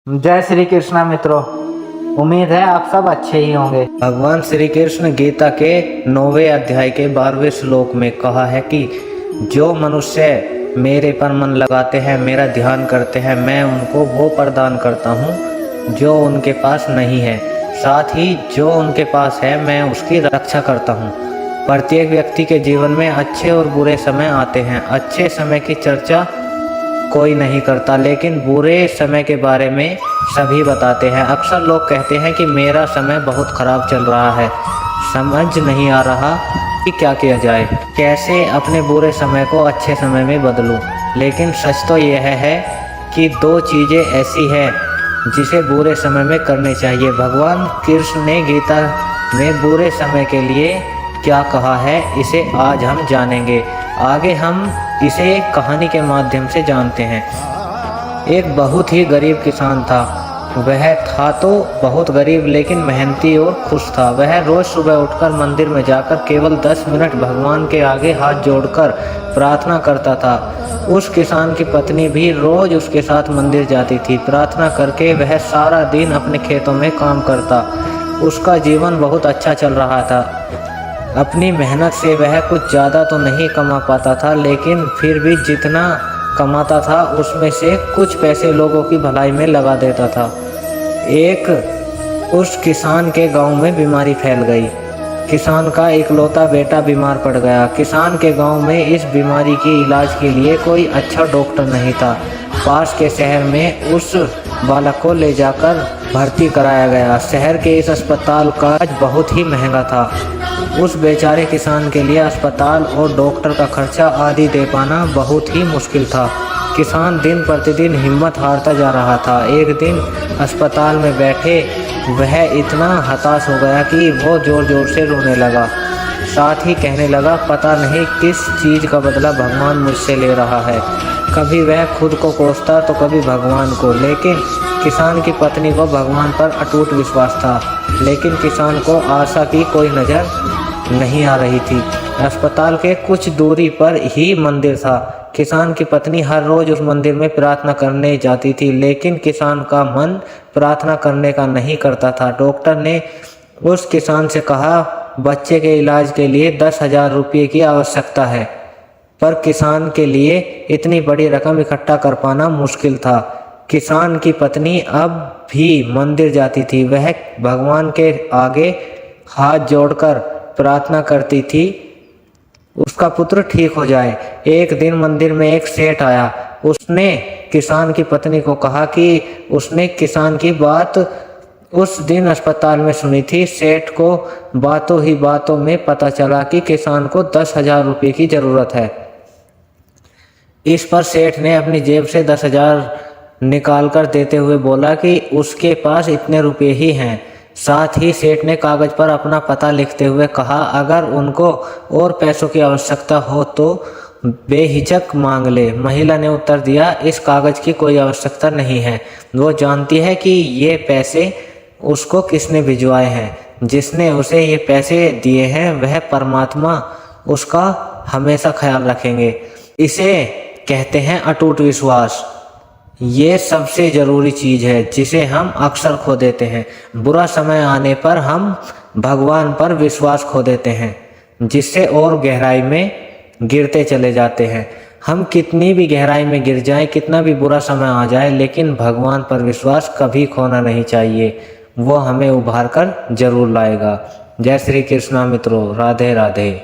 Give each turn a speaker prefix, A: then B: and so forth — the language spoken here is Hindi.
A: जय श्री कृष्णा मित्रों। उम्मीद है आप सब अच्छे ही होंगे।
B: भगवान श्री कृष्ण गीता के 9वें अध्याय के 12वें श्लोक में कहा है कि जो मनुष्य मेरे पर मन लगाते हैं, मेरा ध्यान करते हैं, मैं उनको वो प्रदान करता हूँ जो उनके पास नहीं है। साथ ही जो उनके पास है मैं उसकी रक्षा करता हूँ। प्रत्येक व्यक्ति के जीवन में अच्छे और बुरे समय आते हैं। अच्छे समय की चर्चा कोई नहीं करता, लेकिन बुरे समय के बारे में सभी बताते हैं। अक्सर लोग कहते हैं कि मेरा समय बहुत ख़राब चल रहा है, समझ नहीं आ रहा कि क्या किया जाए, कैसे अपने बुरे समय को अच्छे समय में बदलूं। लेकिन सच तो यह है कि दो चीज़ें ऐसी हैं जिसे बुरे समय में करनी चाहिए। भगवान कृष्ण ने गीता में बुरे समय के लिए क्या कहा है, इसे आज हम जानेंगे। आगे हम इसे एक कहानी के माध्यम से जानते हैं। एक बहुत ही गरीब किसान था। वह था तो बहुत गरीब, लेकिन मेहनती और खुश था। वह रोज सुबह उठकर मंदिर में जाकर केवल 10 मिनट भगवान के आगे हाथ जोड़कर प्रार्थना करता था। उस किसान की पत्नी भी रोज उसके साथ मंदिर जाती थी। प्रार्थना करके वह सारा दिन अपने खेतों में काम करता। उसका जीवन बहुत अच्छा चल रहा था। अपनी मेहनत से वह कुछ ज़्यादा तो नहीं कमा पाता था, लेकिन फिर भी जितना कमाता था उसमें से कुछ पैसे लोगों की भलाई में लगा देता था। उस किसान के गांव में बीमारी फैल गई। किसान का इकलौता बेटा बीमार पड़ गया। किसान के गांव में इस बीमारी के इलाज के लिए कोई अच्छा डॉक्टर नहीं था। पास के शहर में उस बालक को ले जाकर भर्ती कराया गया। शहर के इस अस्पताल का इलाज बहुत ही महंगा था। उस बेचारे किसान के लिए अस्पताल और डॉक्टर का खर्चा आदि दे पाना बहुत ही मुश्किल था। किसान दिन प्रतिदिन हिम्मत हारता जा रहा था। एक दिन अस्पताल में बैठे वह इतना हताश हो गया कि वो जोर जोर से रोने लगा। साथ ही कहने लगा, पता नहीं किस चीज़ का बदला भगवान मुझसे ले रहा है। कभी वह खुद को कोसता तो कभी भगवान को। लेकिन किसान की पत्नी को भगवान पर अटूट विश्वास था, लेकिन किसान को आशा की कोई नज़र नहीं आ रही थी। अस्पताल के कुछ दूरी पर ही मंदिर था। किसान की पत्नी हर रोज उस मंदिर में प्रार्थना करने जाती थी, लेकिन किसान का मन प्रार्थना करने का नहीं करता था। डॉक्टर ने उस किसान से कहा, बच्चे के इलाज के लिए 10,000 रुपये की आवश्यकता है, पर किसान के लिए इतनी बड़ी रकम इकट्ठा कर पाना मुश्किल था। किसान की पत्नी अब भी मंदिर जाती थी। वह भगवान के आगे हाथ जोड़कर प्रार्थना करती थी उसका पुत्र ठीक हो जाए। एक दिन मंदिर में एक सेठ आया। उसने किसान की पत्नी को कहा कि उसने किसान की बात उस दिन अस्पताल में सुनी थी। सेठ को बातों ही बातों में पता चला कि किसान को 10,000 रुपये की ज़रूरत है। इस पर सेठ ने अपनी जेब से 10,000 निकालकर देते हुए बोला कि उसके पास इतने रुपये ही हैं। साथ ही सेठ ने कागज़ पर अपना पता लिखते हुए कहा, अगर उनको और पैसों की आवश्यकता हो तो बेहिचक मांग ले। महिला ने उत्तर दिया, इस कागज़ की कोई आवश्यकता नहीं है। वो जानती है कि ये पैसे उसको किसने भिजवाए हैं। जिसने उसे ये पैसे दिए हैं वह परमात्मा उसका हमेशा ख्याल रखेंगे। इसे कहते हैं अटूट विश्वास। ये सबसे ज़रूरी चीज़ है जिसे हम अक्सर खो देते हैं। बुरा समय आने पर हम भगवान पर विश्वास खो देते हैं, जिससे और गहराई में गिरते चले जाते हैं। हम कितनी भी गहराई में गिर जाएं, कितना भी बुरा समय आ जाए, लेकिन भगवान पर विश्वास कभी खोना नहीं चाहिए। वो हमें उभार कर जरूर लाएगा। जय श्री कृष्णा मित्रों, राधे राधे।